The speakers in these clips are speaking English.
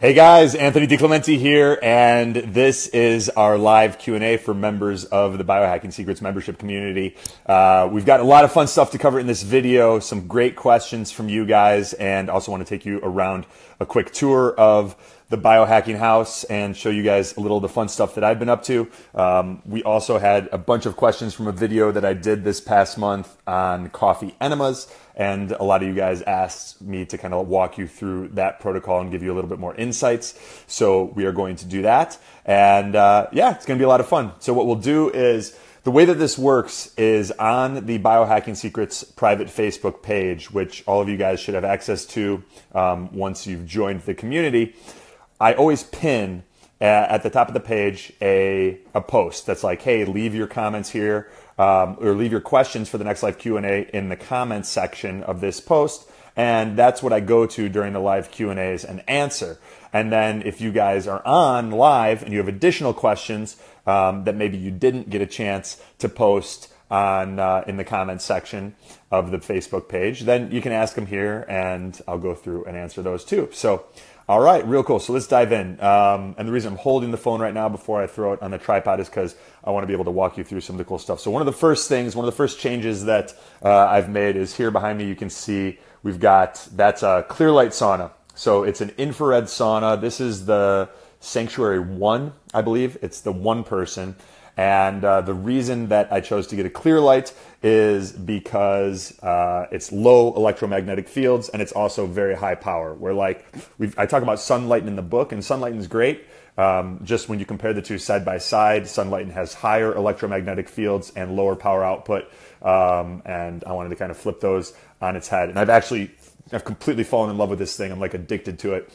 Hey guys, Anthony DiClemente here, and this is our live Q&A for members of the Biohacking Secrets membership community. We've got a lot of fun stuff to cover in this video, some great questions from you guys, and also want to take you around a quick tour of the biohacking house and show you guys a little of the fun stuff that I've been up to. We also had a bunch of questions from a video that I did this past month on coffee enemas, and a lot of you guys asked me to kind of walk you through that protocol and give you a little bit more insights. So we are going to do that, and yeah, it's going to be a lot of fun. So what we'll do is, the way that this works is on the Biohacking Secrets private Facebook page, which all of you guys should have access to once you've joined the community. I always pin at the top of the page a post that's like, hey, leave your comments here or leave your questions for the next live Q&A in the comments section of this post. And that's what I go to during the live Q&As and answer. And then if you guys are on live and you have additional questions that maybe you didn't get a chance to post on in the comments section of the Facebook page, then you can ask them here and I'll go through and answer those too. So, all right, real cool. So let's dive in. And the reason I'm holding the phone right now before I throw it on the tripod is because I want to be able to walk you through some of the cool stuff. So one of the first changes that I've made is here behind me. You can see we've got, that's a clear light sauna. So it's an infrared sauna. This is the Sanctuary 1, I believe. It's the 1 person. And the reason that I chose to get a clear light is because it's low electromagnetic fields and it's also very high power. Where I talk about Sunlighten in the book, and Sunlighten is great. Just when you compare the two side by side, Sunlighten has higher electromagnetic fields and lower power output. And I wanted to kind of flip those on its head. And I've completely fallen in love with this thing. I'm like addicted to it.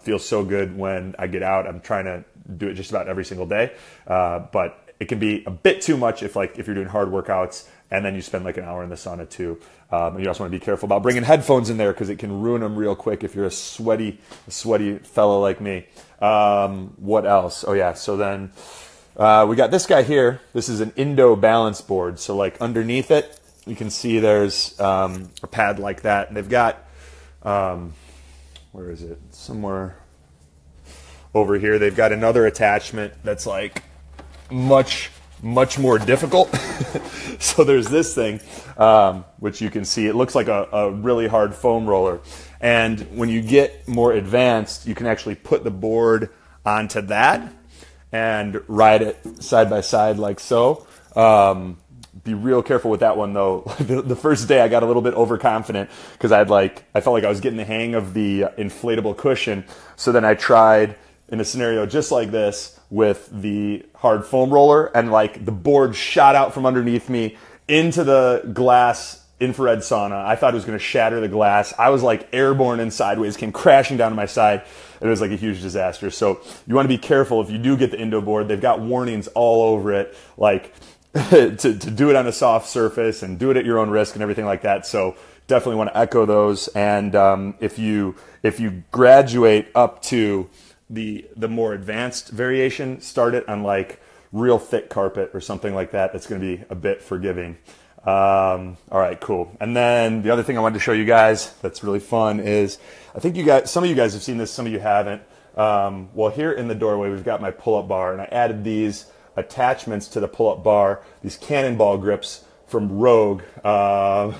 Feels so good when I get out. I'm trying to do it just about every single day. But it can be a bit too much if you're doing hard workouts and then you spend like an hour in the sauna too. And you also want to be careful about bringing headphones in there because it can ruin them real quick if you're a sweaty fellow like me. What else? Oh yeah, so then we got this guy here. This is an Indo balance board. So like underneath it, you can see there's a pad like that. And they've got, where is it? Somewhere over here. They've got another attachment that's like much more difficult. So there's this thing, which you can see. It looks like a really hard foam roller. And when you get more advanced, you can actually put the board onto that and ride it side by side like so. Be real careful with that one though. The first day I got a little bit overconfident because I felt like I was getting the hang of the inflatable cushion. So then I tried in a scenario just like this with the hard foam roller, and like the board shot out from underneath me into the glass infrared sauna. I thought it was going to shatter the glass. I was like airborne and sideways, came crashing down to my side. It was like a huge disaster. So you want to be careful if you do get the Indo board. They've got warnings all over it, like to do it on a soft surface and do it at your own risk and everything like that. So definitely want to echo those. And if you graduate up to the more advanced variation, start it on like real thick carpet or something like that. That's going to be a bit forgiving. All right, cool. And then the other thing I wanted to show you guys that's really fun is, I think some of you guys have seen this, some of you haven't. Well, here in the doorway, we've got my pull-up bar, and I added these attachments to the pull-up bar, these cannonball grips from Rogue.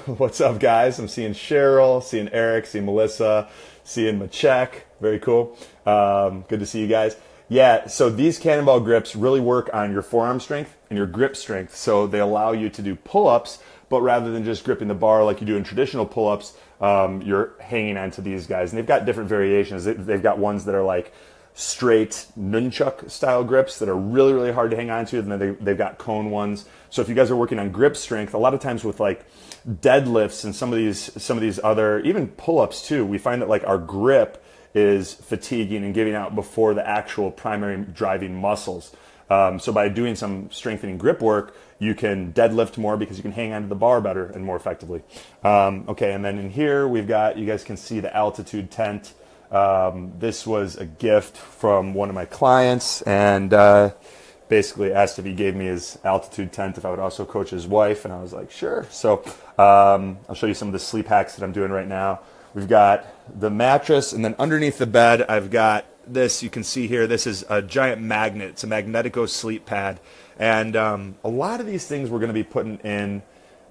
What's up, guys? I'm seeing Cheryl, seeing Eric, seeing Melissa, seeing Machek. Very cool. Good to see you guys. Yeah, so these cannonball grips really work on your forearm strength and your grip strength. So they allow you to do pull-ups, but rather than just gripping the bar like you do in traditional pull-ups, you're hanging onto these guys. And they've got different variations. They've got ones that are like straight nunchuck style grips that are really, really hard to hang on to. And then they've got cone ones. So if you guys are working on grip strength, a lot of times with like deadlifts and some of these other, even pull-ups too, we find that like our grip is fatiguing and giving out before the actual primary driving muscles. So by doing some strengthening grip work, you can deadlift more because you can hang onto the bar better and more effectively. Okay, and then in here we've got, you guys can see the altitude tent. This was a gift from one of my clients, and basically asked if he gave me his altitude tent if I would also coach his wife, and I was like, sure. So I'll show you some of the sleep hacks that I'm doing right now. we've got the mattress, and then underneath the bed, I've got this. You can see here, this is a giant magnet. It's a Magnetico sleep pad. And a lot of these things we're going to be putting in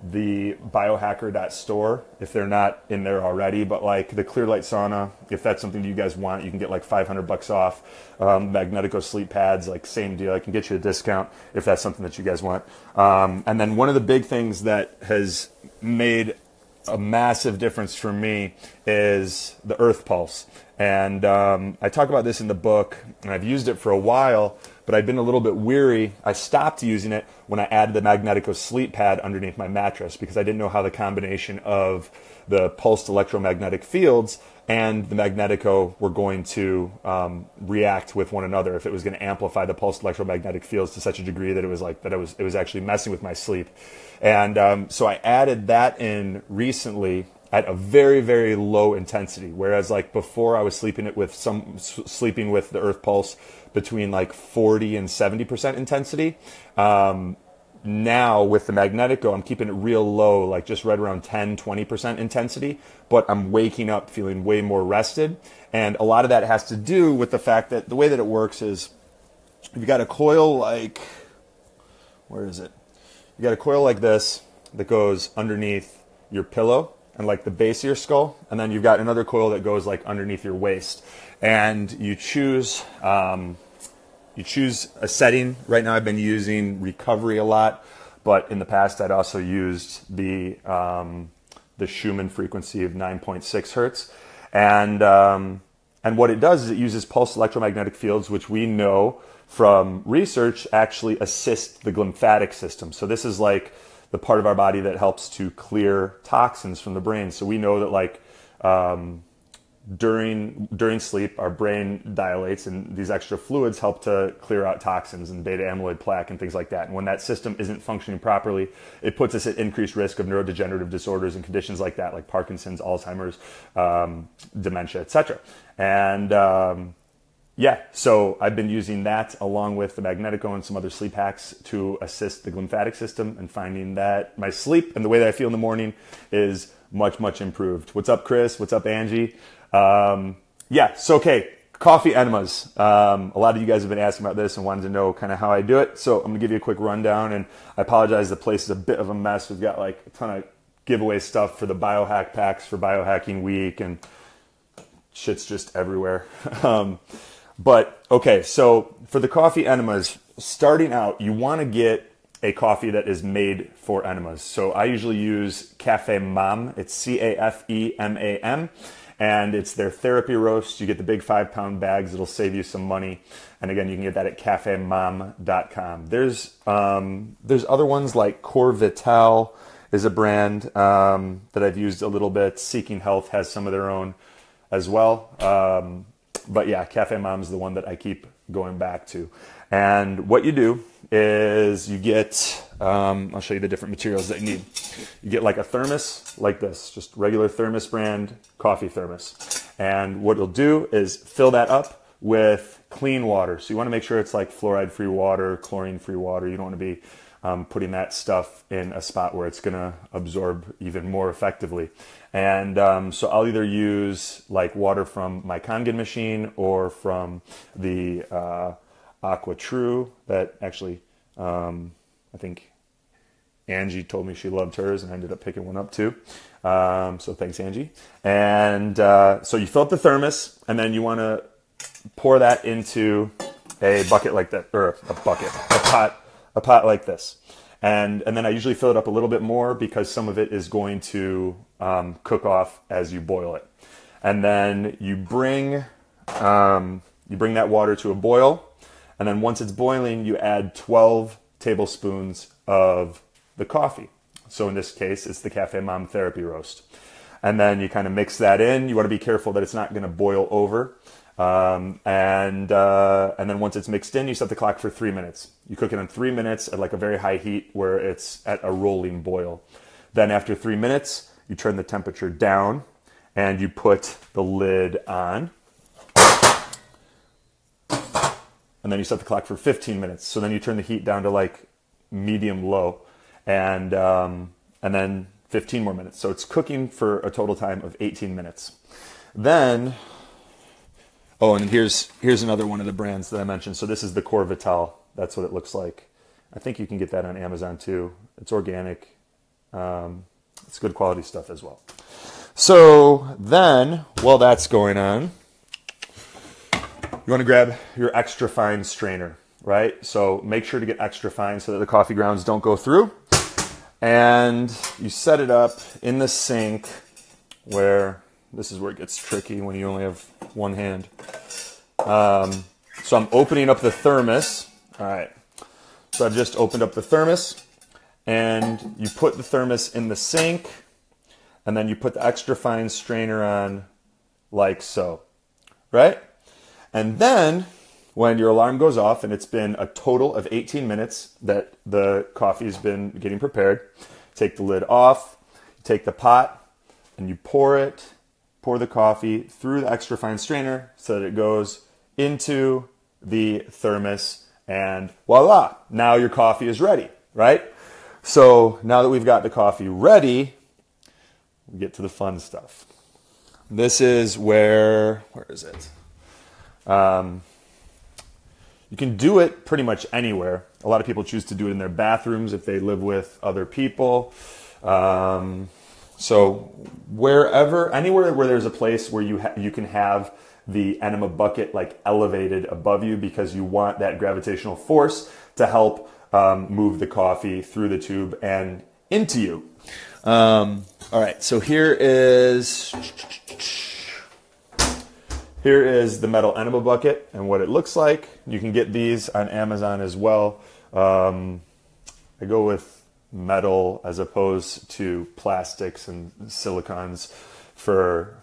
the biohacker.store if they're not in there already, but like the Clear Light sauna, if that's something that you guys want, you can get like $500 off. Magnetico sleep pads, like same deal. I can get you a discount if that's something that you guys want. And then one of the big things that has made a massive difference for me is the Earth Pulse. And I talk about this in the book, and I've used it for a while, but I've been a little bit weary. I stopped using it when I added the Magnetico sleep pad underneath my mattress because I didn't know how the combination of the pulsed electromagnetic fields and the Magnetico were going to react with one another, if it was going to amplify the pulsed electromagnetic fields to such a degree that it was actually messing with my sleep. And so I added that in recently at a very, very low intensity, whereas like before I was sleeping with the Earth Pulse between like 40 and 70% intensity. Now with the Magnetico, I'm keeping it real low, like just right around 10, 20% intensity, but I'm waking up feeling way more rested. And a lot of that has to do with the fact that the way that it works is you've got a coil like, where is it? You got a coil like this that goes underneath your pillow and like the base of your skull, and then you've got another coil that goes like underneath your waist. And you choose a setting. Right now I've been using recovery a lot, but in the past I'd also used the Schumann frequency of 9.6 hertz. And what it does is it uses pulsed electromagnetic fields, which we know from research actually assist the glymphatic system. So this is like the part of our body that helps to clear toxins from the brain. So we know that like during sleep, our brain dilates, and these extra fluids help to clear out toxins and beta amyloid plaque and things like that. And when that system isn't functioning properly, it puts us at increased risk of neurodegenerative disorders and conditions like that, like Parkinson's, Alzheimer's, dementia, etc. And yeah, so I've been using that along with the Magnetico and some other sleep hacks to assist the glymphatic system, and finding that my sleep and the way that I feel in the morning is much, much improved. What's up, Chris? What's up, Angie? Yeah, so okay, coffee enemas. A lot of you guys have been asking about this and wanted to know kind of how I do it. So I'm gonna give you a quick rundown, and I apologize, the place is a bit of a mess. We've got like a ton of giveaway stuff for the biohack packs for biohacking week, and shit's just everywhere. But okay, so for the coffee enemas, starting out, you want to get a coffee that is made for enemas. So I usually use Cafe Mam. It's CAFEMAM, and it's their therapy roast. You get the big 5-pound bags. It'll save you some money. And again, you can get that at cafemam.com. There's other ones like Core Vital is a brand that I've used a little bit. Seeking Health has some of their own as well. But yeah, Cafe Mom is the one that I keep going back to. And what you do is you get, I'll show you the different materials that you need. You get like a thermos like this, just regular thermos brand coffee thermos. And what it'll do is fill that up with clean water. So you want to make sure it's like fluoride-free water, chlorine-free water. You don't want to be putting that stuff in a spot where it's going to absorb even more effectively. And so I'll either use like water from my Kangen machine or from the Aqua True that actually I think Angie told me she loved hers, and I ended up picking one up too. So thanks, Angie. And so you fill up the thermos, and then you want to pour that into a bucket like that, or a pot like this. And then I usually fill it up a little bit more because some of it is going to cook off as you boil it. And then you bring that water to a boil, and then once it's boiling, you add 12 tablespoons of the coffee. So in this case, it's the Cafe Mom Therapy Roast. And then you kind of mix that in. You want to be careful that it's not going to boil over. And then once it's mixed in, you set the clock for 3 minutes. You cook it in 3 minutes at like a very high heat where it's at a rolling boil. Then after 3 minutes, you turn the temperature down and you put the lid on. And then you set the clock for 15 minutes. So then you turn the heat down to like medium low. And then 15 more minutes. So it's cooking for a total time of 18 minutes. Then, oh, and here's another one of the brands that I mentioned. So this is the Core Vital. That's what it looks like. I think you can get that on Amazon too. It's organic. It's good quality stuff as well. So then, while that's going on, you want to grab your extra fine strainer, right? So make sure to get extra fine so that the coffee grounds don't go through. And you set it up in the sink where, this is where it gets tricky when you only have one hand. So I'm opening up the thermos. All right. So I've just opened up the thermos, and you put the thermos in the sink, and then you put the extra fine strainer on like so, right? And then when your alarm goes off and it's been a total of 18 minutes that the coffee's been getting prepared, take the lid off, take the pot, and you pour the coffee through the extra fine strainer so that it goes into the thermos, and voila, now your coffee is ready, right? So now that we've got the coffee ready, we get to the fun stuff. This is where is it? You can do it pretty much anywhere. A lot of people choose to do it in their bathrooms if they live with other people. So anywhere where there's a place where you can have the enema bucket like elevated above you, because you want that gravitational force to help move the coffee through the tube and into you. All right, so here is the metal enema bucket and what it looks like. You can get these on Amazon as well. I go with metal as opposed to plastics and silicons for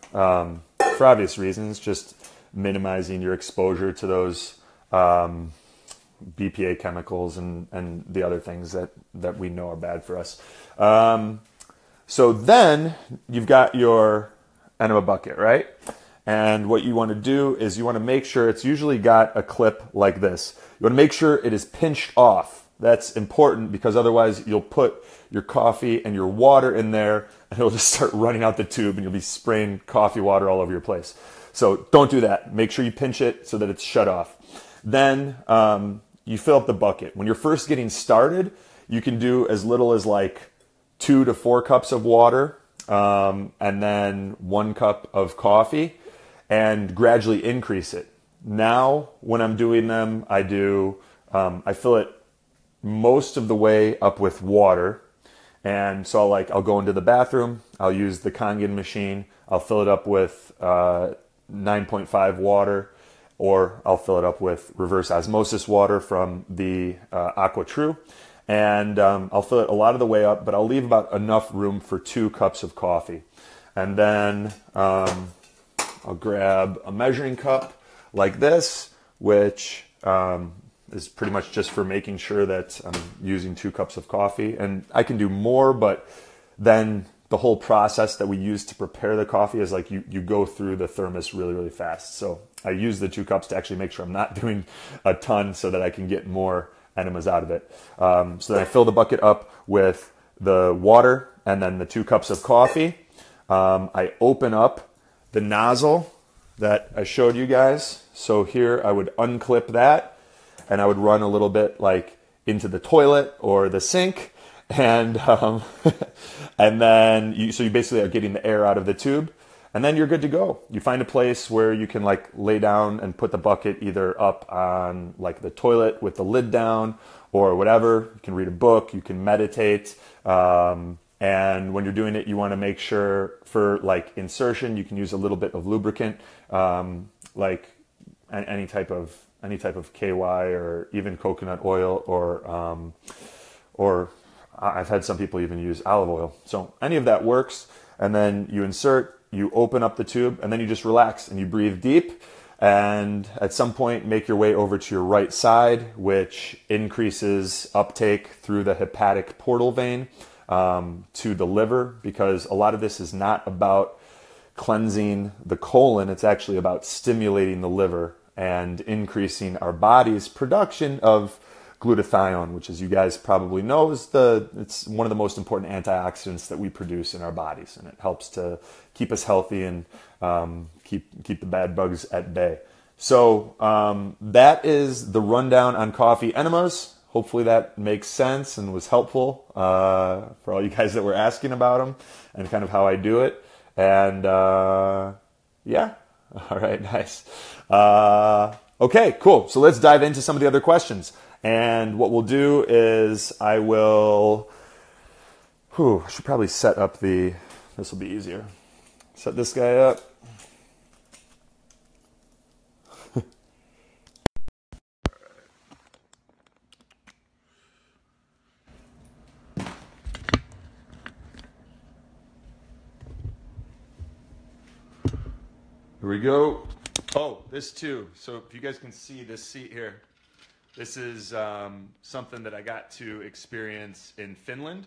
obvious reasons, just minimizing your exposure to those BPA chemicals and the other things that we know are bad for us. So then you've got your enema bucket, right? And what you want to do is you want to make sure it's usually got a clip like this. You want to make sure it is pinched off. That's important because otherwise you'll put your coffee and your water in there and it'll just start running out the tube and you'll be spraying coffee water all over your place. So don't do that. Make sure you pinch it so that it's shut off. Then you fill up the bucket. When you're first getting started, you can do as little as like 2 to 4 cups of water and then 1 cup of coffee, and gradually increase it. Now, when I'm doing them, I fill it most of the way up with water. And so I'll go into the bathroom, I'll use the Kangen machine, I'll fill it up with 9.5 water, or I'll fill it up with reverse osmosis water from the Aqua True. And I'll fill it a lot of the way up, but I'll leave about enough room for 2 cups of coffee. And then I'll grab a measuring cup like this, which is pretty much just for making sure that I'm using 2 cups of coffee. And I can do more, but then the whole process that we use to prepare the coffee is like you go through the thermos really, really fast. So I use the 2 cups to actually make sure I'm not doing a ton so that I can get more enemas out of it. So then I fill the bucket up with the water and then the 2 cups of coffee. I open up the nozzle that I showed you guys. So here I would unclip that and I would run a little bit like into the toilet or the sink, and and then you basically are getting the air out of the tube, and then you're good to go. You find a place where you can like lay down and put the bucket either up on like the toilet with the lid down or whatever. You can read a book, you can meditate. And when you're doing it, you want to make sure for like insertion, you can use a little bit of lubricant, like any type of KY or even coconut oil, or I've had some people even use olive oil. So any of that works. And then you insert, you open up the tube, and then you just relax and you breathe deep. And at some point, make your way over to your right side, which increases uptake through the hepatic portal vein to the liver, because a lot of this is not about cleansing the colon. It's actually about stimulating the liver and increasing our body's production of glutathione, which, as you guys probably know, it's one of the most important antioxidants that we produce in our bodies, and it helps to keep us healthy and keep the bad bugs at bay. So that is the rundown on coffee enemas. Hopefully that makes sense and was helpful for all you guys that were asking about them and kind of how I do it. And yeah, all right, nice. Okay, cool. So let's dive into some of the other questions. And what we'll do is I should probably set up this will be easier. Set this guy up. Here we go. Oh, this too. So if you guys can see this seat here, this is something that I got to experience in Finland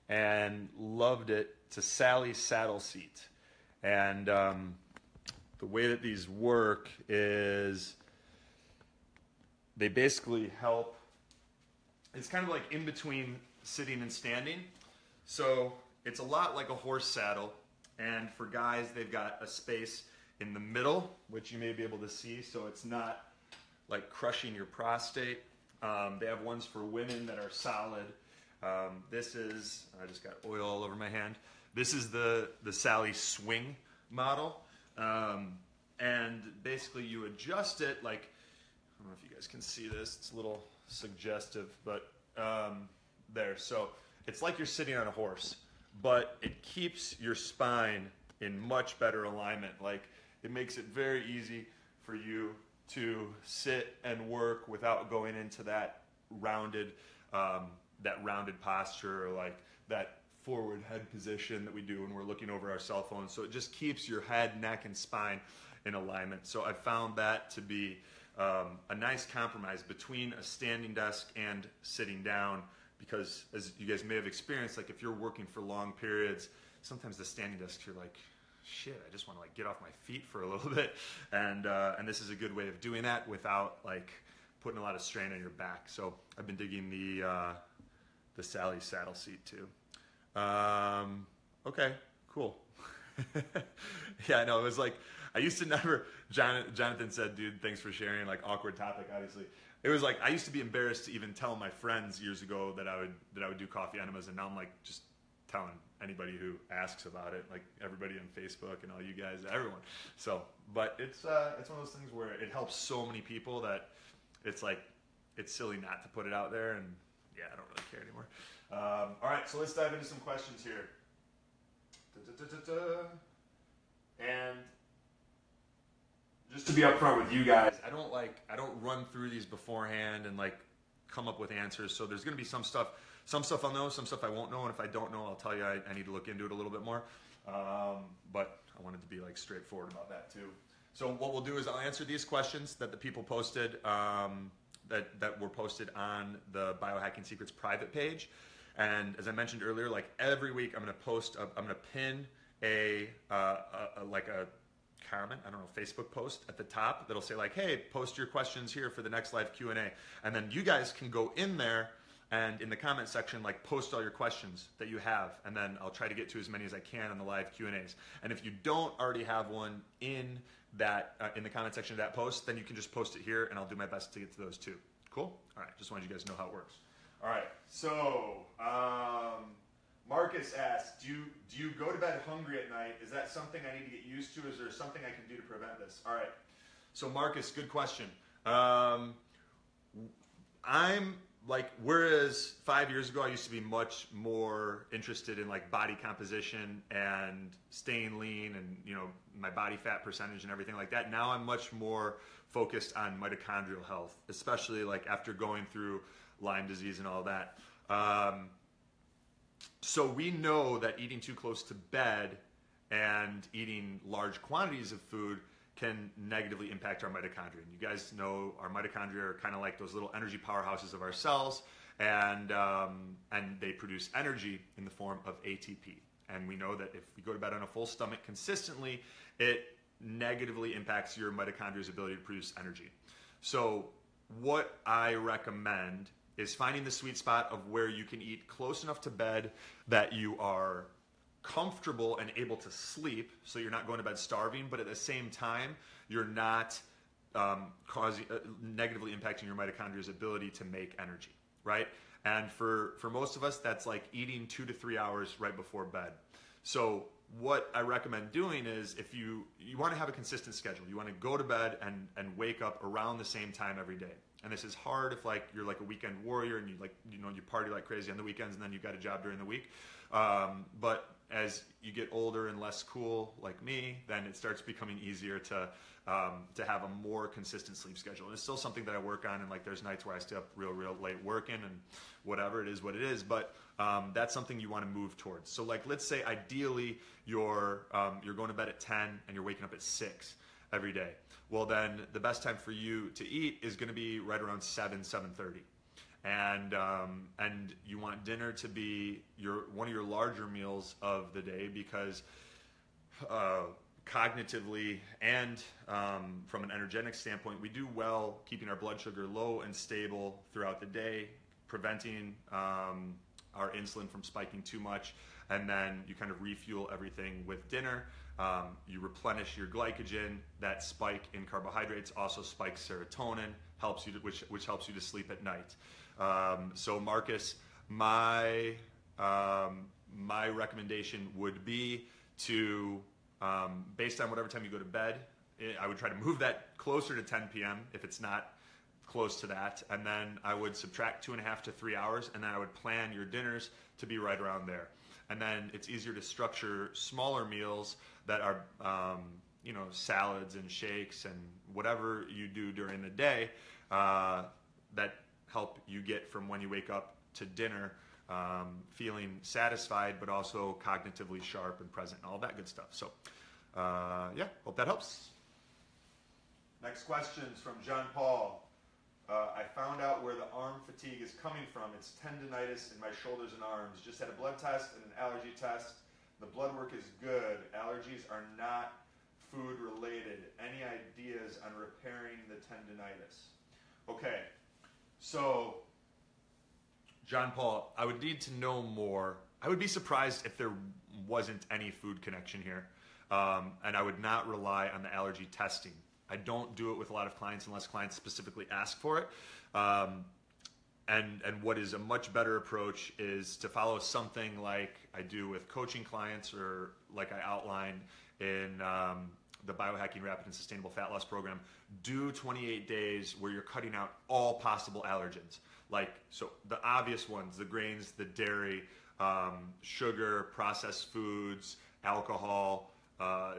and loved it. It's a Sally saddle seat. And the way that these work is they basically help. It's kind of like in between sitting and standing. So it's a lot like a horse saddle. And for guys, they've got a space in the middle, which you may be able to see, so it's not like crushing your prostate. They have ones for women that are solid. This is, I just got oil all over my hand. This is the Sally Swing model. And basically you adjust it like, I don't know if you guys can see this, it's a little suggestive, but there. So it's like you're sitting on a horse, but it keeps your spine in much better alignment. Like, it makes it very easy for you to sit and work without going into that rounded posture, or like that forward head position that we do when we're looking over our cell phones. So it just keeps your head, neck, and spine in alignment. So I found that to be a nice compromise between a standing desk and sitting down, because as you guys may have experienced, like if you're working for long periods, sometimes the standing desk, you're like, shit, I just want to like get off my feet for a little bit, and this is a good way of doing that without like putting a lot of strain on your back. So I've been digging the Sally saddle seat too. Okay, cool. Yeah, I know. It was like I used to never. Jonathan said, "Dude, thanks for sharing." Like awkward topic, obviously. It was like I used to be embarrassed to even tell my friends years ago that I would do coffee enemas, and now I'm like just telling anybody who asks about it, like everybody on Facebook and all you guys, everyone. So, but it's one of those things where it helps so many people that it's like it's silly not to put it out there, and yeah, I don't really care anymore. All right, so let's dive into some questions here. And just to be upfront with you guys, I don't run through these beforehand and like come up with answers. So there's going to be some stuff I'll know, some stuff I won't know, and if I don't know, I'll tell you I need to look into it a little bit more. But I wanted to be like straightforward about that too. So what we'll do is I'll answer these questions that the people posted, that were posted on the Biohacking Secrets private page. And as I mentioned earlier, like every week I'm going to pin a comment, I don't know, Facebook post at the top that'll say like, hey, post your questions here for the next live Q&A. And then you guys can go in there and in the comment section, like post all your questions that you have. And then I'll try to get to as many as I can on the live Q&As. And if you don't already have one in that, in the comment section of that post, then you can just post it here and I'll do my best to get to those too. Cool? All right. Just wanted you guys to know how it works. All right. So, Marcus asked, do you go to bed hungry at night? Is that something I need to get used to? Is there something I can do to prevent this? All right. So Marcus, good question. I'm like, whereas 5 years ago, I used to be much more interested in like body composition and staying lean and, you know, my body fat percentage and everything like that. Now I'm much more focused on mitochondrial health, especially like after going through Lyme disease and all that. So we know that eating too close to bed and eating large quantities of food can negatively impact our mitochondria. And you guys know our mitochondria are kind of like those little energy powerhouses of our cells, and they produce energy in the form of ATP. And we know that if we go to bed on a full stomach consistently, it negatively impacts your mitochondria's ability to produce energy. So what I recommend is finding the sweet spot of where you can eat close enough to bed that you are comfortable and able to sleep, so you're not going to bed starving, but at the same time, you're not negatively impacting your mitochondria's ability to make energy, right? And for most of us, that's like eating 2 to 3 hours right before bed. So what I recommend doing is, if you want to have a consistent schedule, you want to go to bed and wake up around the same time every day. And this is hard if like you're like a weekend warrior and you party like crazy on the weekends and then you got a job during the week. But as you get older and less cool like me, then it starts becoming easier to have a more consistent sleep schedule. And it's still something that I work on, and like there's nights where I stay up real late working and whatever, it is what it is. But that's something you want to move towards. So like, let's say ideally you're going to bed at 10 and you're waking up at 6 every day. Well, then the best time for you to eat is going to be right around 7:30. And you want dinner to be one of your larger meals of the day, because cognitively and from an energetic standpoint, we do well keeping our blood sugar low and stable throughout the day, preventing our insulin from spiking too much, and then you kind of refuel everything with dinner. You replenish your glycogen. That spike in carbohydrates also spikes serotonin, which helps you to sleep at night. So Marcus, my recommendation would be to, based on whatever time you go to bed, I would try to move that closer to 10 p.m. if it's not close to that, and then I would subtract 2.5 to 3 hours, and then I would plan your dinners to be right around there. And then it's easier to structure smaller meals that are salads and shakes and whatever you do during the day that help you get from when you wake up to dinner feeling satisfied, but also cognitively sharp and present and all that good stuff. So hope that helps. Next question is from John Paul. I found out where the arm fatigue is coming from. It's tendinitis in my shoulders and arms. Just had a blood test and an allergy test. The blood work is good. Allergies are not food related. Any ideas on repairing the tendinitis? Okay, so John Paul, I would need to know more. I would be surprised if there wasn't any food connection here, and I would not rely on the allergy testing. I don't do it with a lot of clients unless clients specifically ask for it. And what is a much better approach is to follow something like I do with coaching clients, or like I outlined in the Biohacking Rapid and Sustainable Fat Loss Program. Do 28 days where you're cutting out all possible allergens. So the obvious ones, the grains, the dairy, sugar, processed foods, alcohol,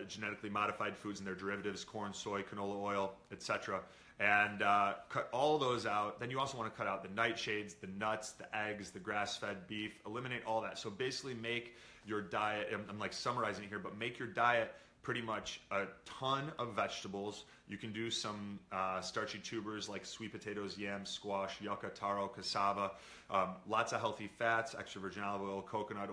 genetically modified foods and their derivatives, corn, soy, canola oil, etc. And cut all those out. Then you also want to cut out the nightshades, the nuts, the eggs, the grass-fed beef. Eliminate all that. So basically make your diet, I'm like summarizing it here, but make your diet pretty much a ton of vegetables. You can do some starchy tubers like sweet potatoes, yams, squash, yucca, taro, cassava. Lots of healthy fats, extra virgin olive oil, coconut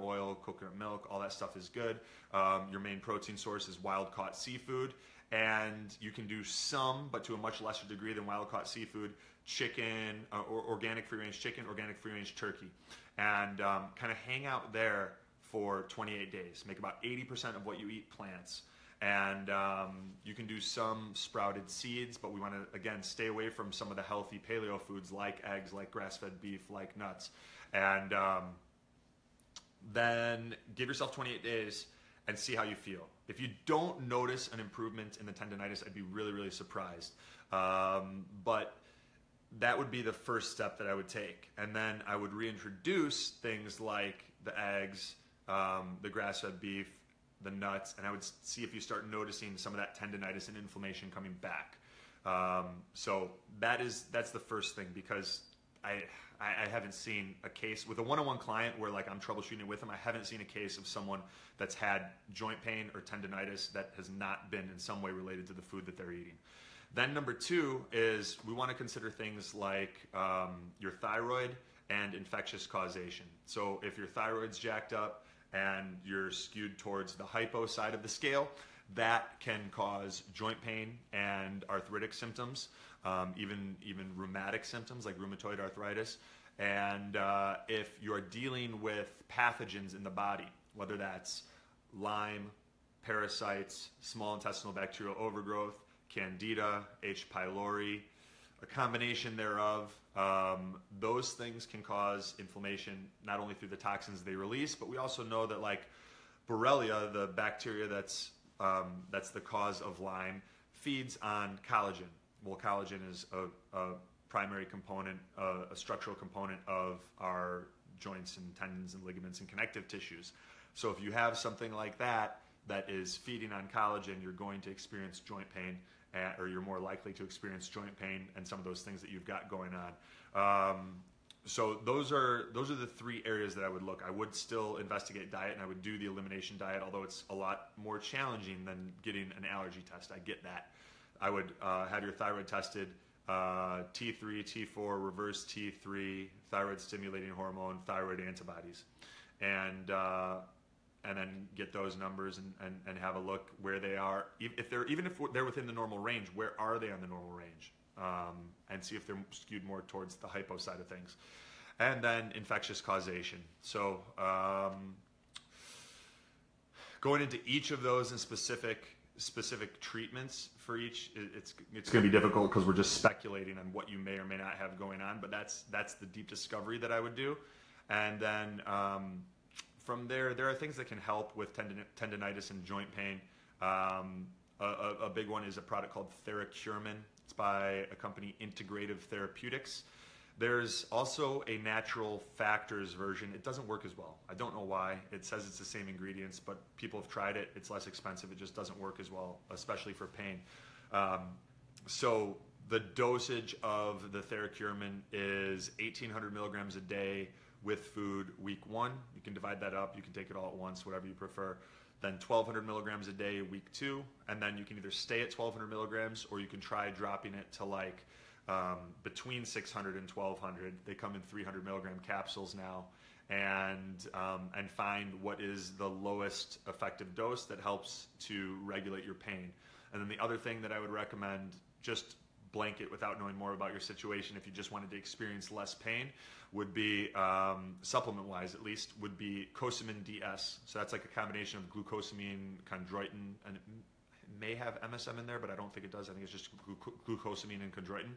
milk, all that stuff is good. Your main protein source is wild-caught seafood. And you can do some, but to a much lesser degree than wild-caught seafood, chicken, or organic free-range chicken, organic free-range turkey. And kind of hang out there for 28 days. Make about 80% of what you eat plants. And you can do some sprouted seeds, but we want to, again, stay away from some of the healthy paleo foods like eggs, like grass-fed beef, like nuts. And then give yourself 28 days and see how you feel. If you don't notice an improvement in the tendinitis, I'd be really surprised. But that would be the first step that I would take. And then I would reintroduce things like the eggs, the grass-fed beef, the nuts, and I would see if you start noticing some of that tendinitis and inflammation coming back. So that's the first thing, because I haven't seen a case with a one-on-one client where like I'm troubleshooting with them. I haven't seen a case of someone that's had joint pain or tendinitis that has not been in some way related to the food that they're eating. Then number 2 is we want to consider things like your thyroid and infectious causation. So if your thyroid's jacked up and you're skewed towards the hypo side of the scale, that can cause joint pain and arthritic symptoms, even rheumatic symptoms like rheumatoid arthritis. And if you're dealing with pathogens in the body, whether that's Lyme, parasites, small intestinal bacterial overgrowth, Candida, H. pylori, a combination thereof, those things can cause inflammation not only through the toxins they release, but we also know that like Borrelia, the bacteria that's the cause of Lyme, feeds on collagen. Well, collagen is a primary component, a structural component of our joints and tendons and ligaments and connective tissues. So if you have something like that that is feeding on collagen, you're going to experience joint pain, or you're more likely to experience joint pain and some of those things that you've got going on. So those are the three areas that I would look. I would still investigate diet, and I would do the elimination diet, although it's a lot more challenging than getting an allergy test. I get that. I would have your thyroid tested, T3, T4, reverse T3, thyroid stimulating hormone, thyroid antibodies, and then get those numbers and have a look where they are. If they're within the normal range, where are they on the normal range? And see if they're skewed more towards the hypo side of things. And then infectious causation. So going into each of those in specific treatments for each, it's going to be difficult because we're just speculating on what you may or may not have going on, but that's the deep discovery that I would do. And then from there are things that can help with tendinitis and joint pain. A big one is a product called Theracurmin. It's by a company, Integrative Therapeutics. There's also a natural factors version. It doesn't work as well. I don't know why. It says it's the same ingredients, but people have tried it. It's less expensive. It just doesn't work as well, especially for pain. So the dosage of the Theracurmin is 1,800 milligrams a day with food week 1. You can divide that up. You can take it all at once, whatever you prefer. Then 1,200 milligrams a day week 2, and then you can either stay at 1,200 milligrams or you can try dropping it to like between 600 and 1,200. They come in 300 milligram capsules now, and find what is the lowest effective dose that helps to regulate your pain. And then the other thing that I would recommend, just blanket without knowing more about your situation, if you just wanted to experience less pain, would be, supplement-wise at least, would be Cosamin DS. So that's like a combination of glucosamine, chondroitin, and it may have MSM in there, but I don't think it does. I think it's just glucosamine and chondroitin.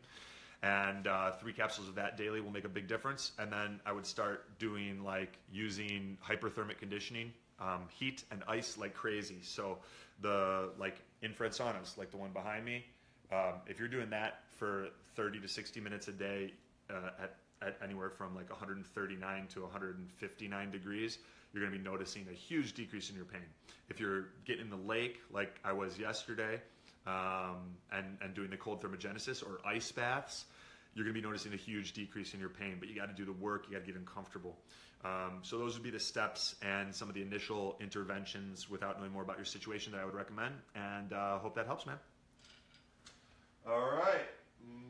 And 3 capsules of that daily will make a big difference. And then I would start doing using hyperthermic conditioning, heat and ice like crazy. So the infrared saunas, like the one behind me, if you're doing that for 30 to 60 minutes a day at anywhere from 139 to 159 degrees, you're going to be noticing a huge decrease in your pain. If you're getting in the lake like I was yesterday, and doing the cold thermogenesis or ice baths, you're going to be noticing a huge decrease in your pain. But you got to do the work. You got to get uncomfortable. So those would be the steps and some of the initial interventions without knowing more about your situation that I would recommend. And hope that helps, man. All right.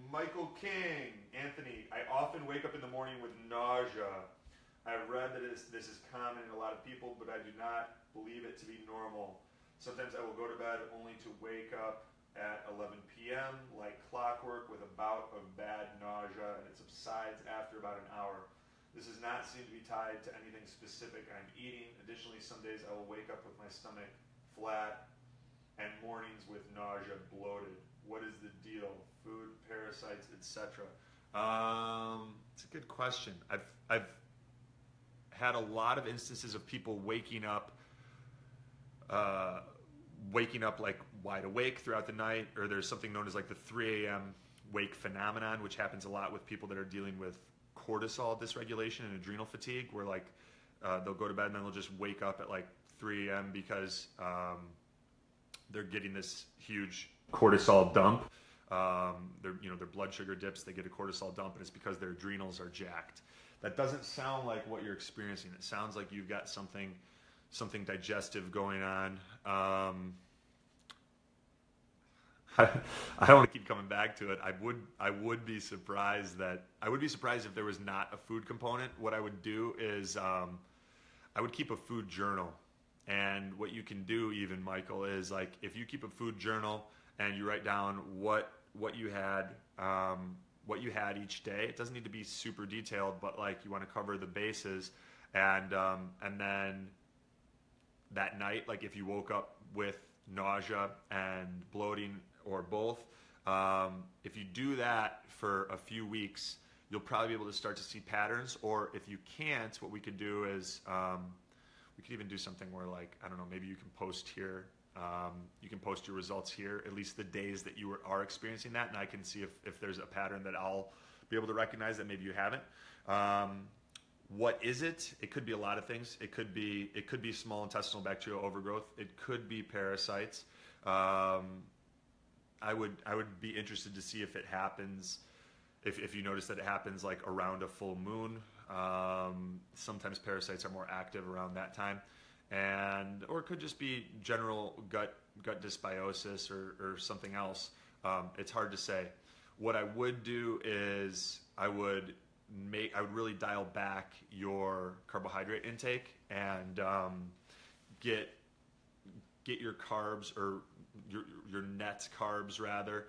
Michael King, Anthony, I often wake up in the morning with nausea. I've read that this is common in a lot of people, but I do not believe it to be normal. Sometimes I will go to bed only to wake up at 11 p.m. like clockwork with a bout of bad nausea, and it subsides after about an hour. This does not seem to be tied to anything specific I'm eating. Additionally, some days I will wake up with my stomach flat and mornings with nausea, bloated. What is the deal? Food, parasites, etc. It's a good question. I've had a lot of instances of people waking up like wide awake throughout the night, or there's something known as like the 3 a.m. wake phenomenon, which happens a lot with people that are dealing with cortisol dysregulation and adrenal fatigue, where they'll go to bed and then they'll just wake up at 3 a.m. because they're getting this huge cortisol dump. Their blood sugar dips, they get a cortisol dump, and it's because their adrenals are jacked. That doesn't sound like what you're experiencing. It sounds like you've got something digestive going on. I don't want to keep coming back to it. I would be surprised if there was not a food component. What I would do is I would keep a food journal. And what you can do, even Michael, is if you keep a food journal and you write down what you had, what you had each day. It doesn't need to be super detailed, but like you want to cover the bases, and then that night, like if you woke up with nausea and bloating or both, if you do that for a few weeks, you'll probably be able to start to see patterns. Or if you can't, what we could do is we could even do something where, like, I don't know, maybe you can post here. You can post your results here, at least the days that you are experiencing that, and I can see if there's a pattern that I'll be able to recognize that maybe you haven't. What is it? It could be a lot of things. It could be small intestinal bacterial overgrowth. It could be parasites. I would be interested to see if it happens, if you notice that it happens like around a full moon. Sometimes parasites are more active around that time, or it could just be general gut dysbiosis or something else. It's hard to say. What I would do is I would really dial back your carbohydrate intake and get your carbs, or your net carbs rather,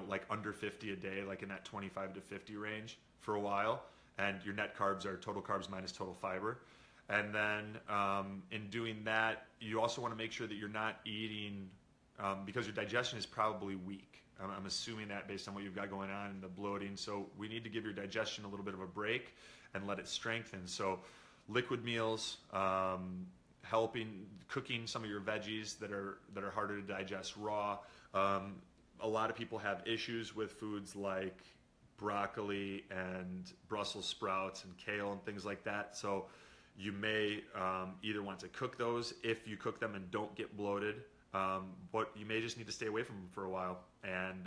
like under 50 a day, like in that 25 to 50 range for a while. And your net carbs are total carbs minus total fiber. And then in doing that, you also want to make sure that you're not eating, because your digestion is probably weak. I'm assuming that based on what you've got going on and the bloating. So we need to give your digestion a little bit of a break and let it strengthen. So liquid meals, cooking some of your veggies that are harder to digest raw. A lot of people have issues with foods like broccoli and Brussels sprouts and kale and things like that. So you may either want to cook those if you cook them and don't get bloated, but you may just need to stay away from them for a while and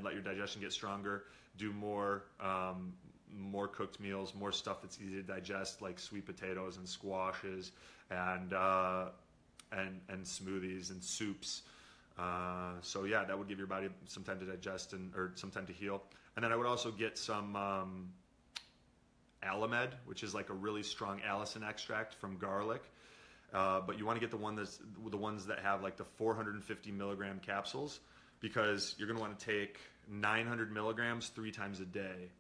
let your digestion get stronger. Do more cooked meals, more stuff that's easy to digest, like sweet potatoes and squashes and smoothies and soups. So yeah, that would give your body some time to digest or some time to heal. And then I would also get some Alamed, which is like a really strong allicin extract from garlic. But you want to get the ones that have like the 450 milligram capsules, because you're going to want to take 900 milligrams 3 times a day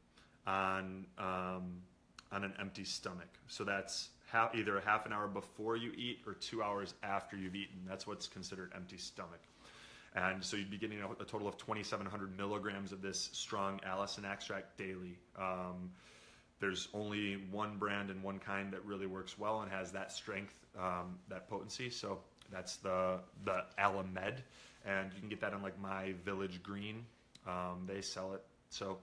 on an empty stomach. So that's either a half an hour before you eat or 2 hours after you've eaten. That's what's considered empty stomach. And so you'd be getting a total of 2,700 milligrams of this strong allicin extract daily. There's only one brand and one kind that really works well and has that strength, that potency. So that's the Alamed, and you can get that on like My Village Green. They sell it. So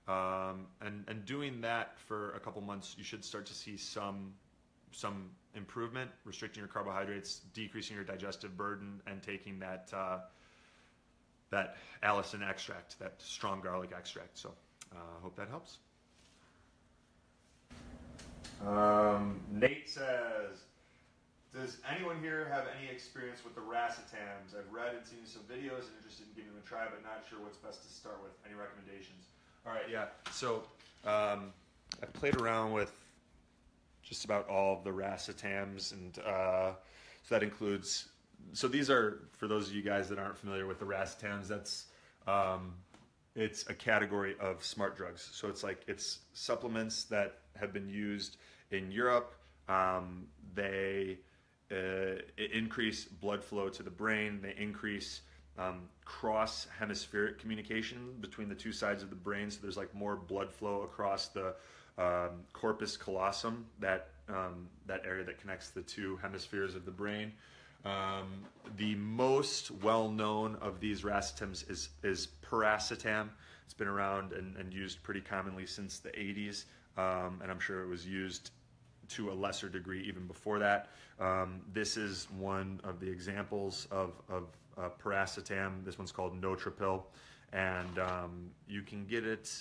and doing that for a couple months, you should start to see some improvement, restricting your carbohydrates, decreasing your digestive burden, and taking that allicin extract, that strong garlic extract. So hope that helps. Nate says, does anyone here have any experience with the racetams? I've read and seen some videos and interested in giving them a try, but not sure what's best to start with. Any recommendations? All right, yeah. So I've played around with just about all of the racetams, and so that includes. So these are, for those of you guys that aren't familiar with the racetams, that's it's a category of smart drugs. So it's supplements that have been used in Europe. They increase blood flow to the brain. They increase cross hemispheric communication between the two sides of the brain. So there's like more blood flow across the corpus callosum, that area that connects the two hemispheres of the brain. The most well-known of these racetams is piracetam. It's been around and used pretty commonly since the 80s, and I'm sure it was used to a lesser degree even before that. This is one of the examples of piracetam. This one's called Notrapil, and you can get it.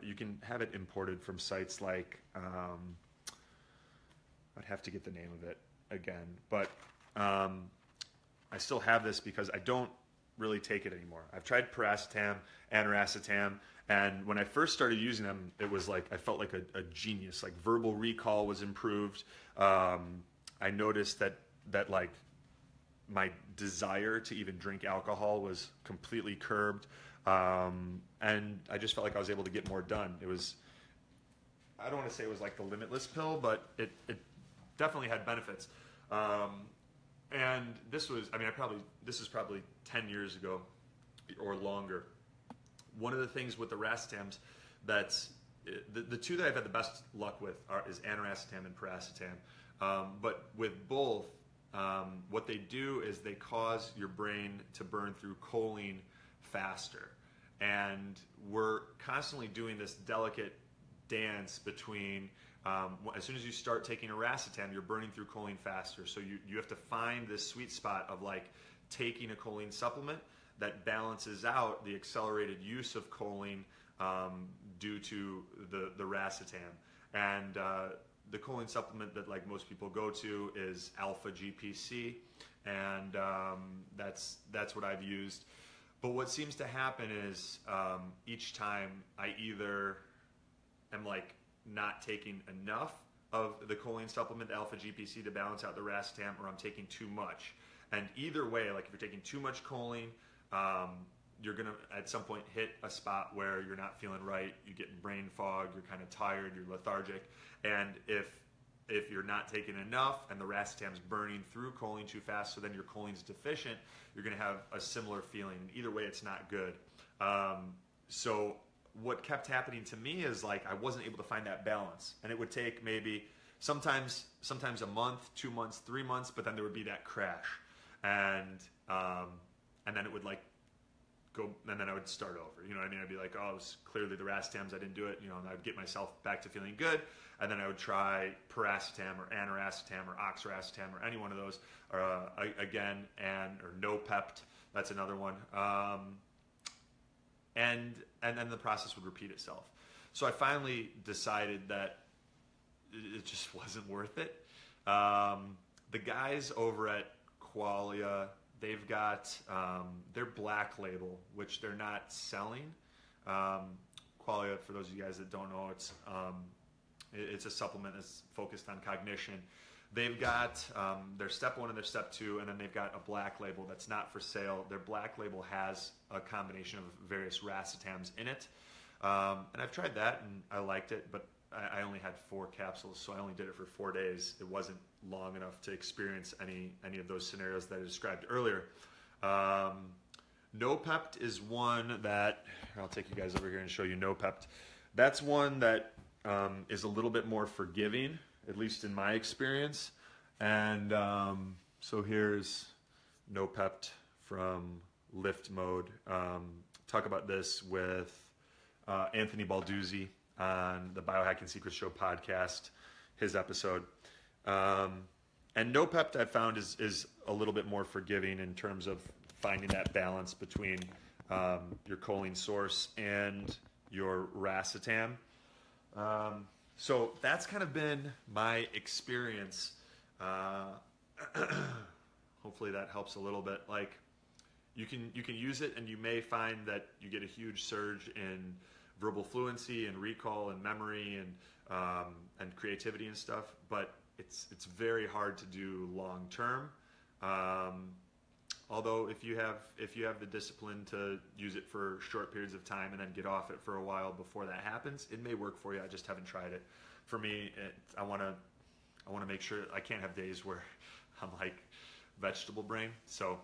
You can have it imported from sites like I'd have to get the name of it again, but I still have this because I don't really take it anymore. I've tried piracetam and racetam, and when I first started using them, it was like I felt like a genius. Like verbal recall was improved. I noticed that like my desire to even drink alcohol was completely curbed. And I just felt like I was able to get more done. It was, I don't want to say it was like the limitless pill, but it definitely had benefits. And this was, I mean, this is probably 10 years ago or longer. One of the things with the racetams that's, the two that I've had the best luck with is aniracetam and piracetam. But with both, what they do is they cause your brain to burn through choline faster. And we're constantly doing this delicate dance between, as soon as you start taking a racetam, you're burning through choline faster. So you have to find this sweet spot of like taking a choline supplement that balances out the accelerated use of choline due to the racetam. And the choline supplement that like most people go to is alpha GPC, and that's what I've used. But what seems to happen is each time I either am like not taking enough of the choline supplement, the alpha GPC, to balance out the racetam, or I'm taking too much. And either way, like if you're taking too much choline, you're gonna at some point hit a spot where you're not feeling right, you get brain fog, you're kind of tired, you're lethargic. And if you're not taking enough and the racetam's burning through choline too fast, so then your choline's deficient, you're gonna have a similar feeling. Either way, it's not good. So what kept happening to me is like I wasn't able to find that balance, and it would take maybe sometimes a month, 2 months, 3 months, but then there would be that crash, and then it would like go, and then I would start over. You know what I mean? I'd be like, oh, it was clearly the racetams, I didn't do it. You know, and I'd get myself back to feeling good, and then I would try piracetam or aniracetam or oxiracetam or any one of those again, or no pept. That's another one. And then the process would repeat itself. So I finally decided that it just wasn't worth it. The guys over at Qualia, they've got their black label, which they're not selling. Qualia, for those of you guys that don't know, it's a supplement that's focused on cognition. They've got their step 1 and their step 2, and then they've got a black label that's not for sale. Their black label has a combination of various racetams in it. And I've tried that, and I liked it, but I only had 4 capsules, so I only did it for 4 days. It wasn't long enough to experience any of those scenarios that I described earlier. No pept is one that, I'll take you guys over here and show you no pept. That's one that is a little bit more forgiving, at least in my experience. And so here's no pept from Lift Mode. Talk about this with Anthony Balduzzi on the Biohacking Secrets Show podcast, his episode. And no pept I found is a little bit more forgiving in terms of finding that balance between your choline source and your racetam. So that's kind of been my experience. Hopefully that helps a little bit. Like you can use it, and you may find that you get a huge surge in verbal fluency and recall and memory and creativity and stuff. But it's very hard to do long term. Although if you have the discipline to use it for short periods of time and then get off it for a while before that happens, it may work for you. I just haven't tried it. For me, I want to make sure I can't have days where I'm like vegetable brain. So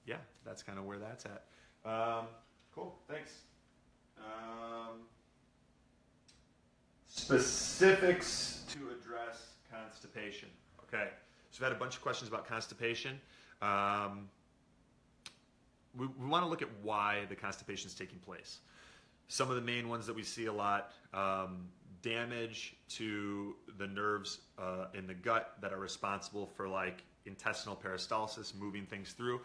yeah, that's kind of where that's at. Cool, thanks. Specifics to address constipation. Okay. So we've had a bunch of questions about constipation. We want to look at why the constipation is taking place. Some of the main ones that we see a lot, damage to the nerves in the gut that are responsible for like intestinal peristalsis, moving things through,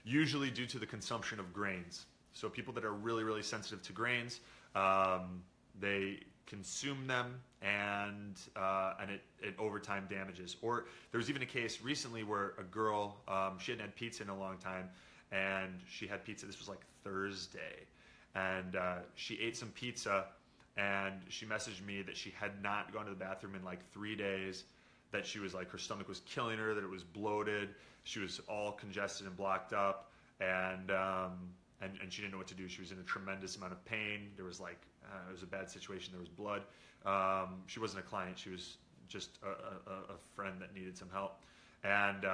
usually due to the consumption of grains. So people that are really, really sensitive to grains, they consume them, and it over time damages. Or there was even a case recently where a girl, she hadn't had pizza in a long time, and she had pizza, this was like Thursday, and she ate some pizza, and she messaged me that she had not gone to the bathroom in like 3 days, that she was like, her stomach was killing her, that it was bloated, she was all congested and blocked up, and and she didn't know what to do. She was in a tremendous amount of pain. There was like, it was a bad situation. There was blood. She wasn't a client. She was just a friend that needed some help. And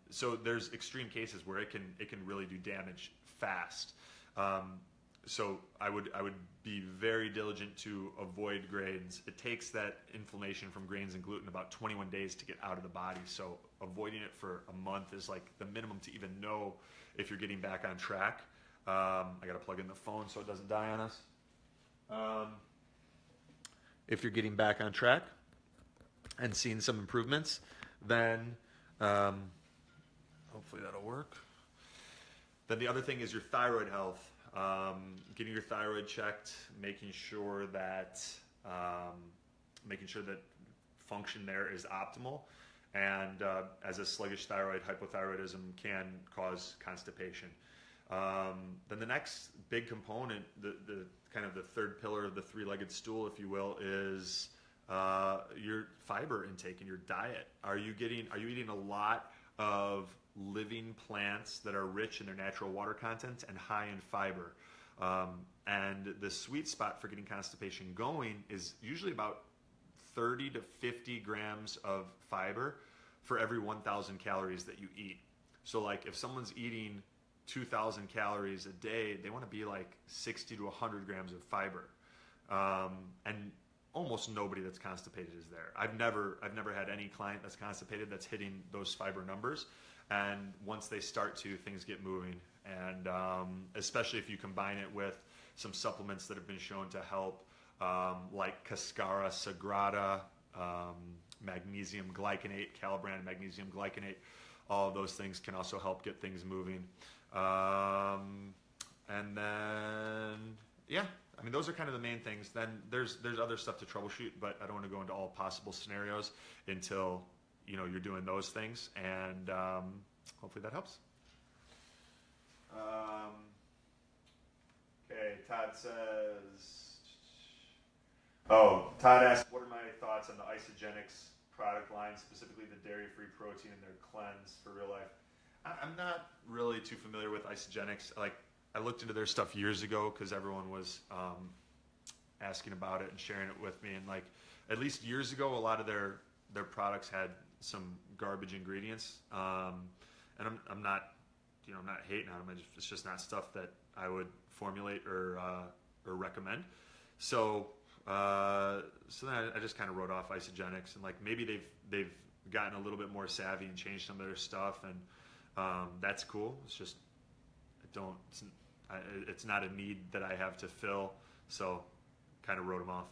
so there's extreme cases where it can really do damage fast. So I would be very diligent to avoid grains. It takes that inflammation from grains and gluten about 21 days to get out of the body. So avoiding it for a month is like the minimum to even know if you're getting back on track. I got to plug in the phone so it doesn't die on us. If you're getting back on track and seeing some improvements, then hopefully that'll work. Then the other thing is your thyroid health. Getting your thyroid checked, making sure that function there is optimal, and as a sluggish thyroid, hypothyroidism can cause constipation. Then the next big component, the kind of the third pillar of the three-legged stool, if you will, is your fiber intake in your diet. Are you eating a lot of living plants that are rich in their natural water content and high in fiber? And the sweet spot for getting constipation going is usually about 30 to 50 grams of fiber for every 1,000 calories that you eat. So like if someone's eating 2,000 calories a day, they want to be like 60 to 100 grams of fiber. And almost nobody that's constipated is there. I've never had any client that's constipated that's hitting those fiber numbers. And once they start to, things get moving. And especially if you combine it with some supplements that have been shown to help, like Cascara Sagrada, magnesium glycinate, Calibrand magnesium glycinate, all of those things can also help get things moving. And then, yeah, I mean, those are kind of the main things. Then there's other stuff to troubleshoot, but I don't want to go into all possible scenarios until you're doing those things, and hopefully that helps. Okay, Todd says, Todd asked, what are my thoughts on the Isogenics product line, specifically the dairy-free protein in their cleanse for real life? I'm not really too familiar with Isogenics. Like, I looked into their stuff years ago because everyone was asking about it and sharing it with me, and like at least years ago, a lot of their products had some garbage ingredients, and I'm not hating on them. It's just not stuff that I would formulate or recommend. So then I just kind of wrote off Isogenics, and like maybe they've gotten a little bit more savvy and changed some of their stuff, and that's cool. It's just it's not a need that I have to fill, so kind of wrote them off.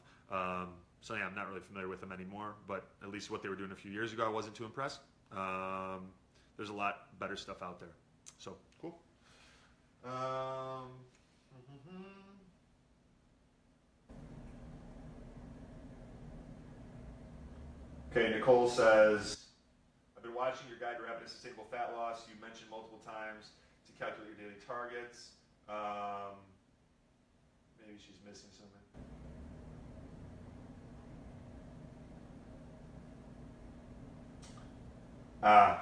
So yeah, I'm not really familiar with them anymore, but at least what they were doing a few years ago, I wasn't too impressed. There's a lot better stuff out there. So, cool. Okay, Nicole says, I've been watching your guide to rapid and sustainable fat loss. You mentioned multiple times to calculate your daily targets. Maybe she's missing something.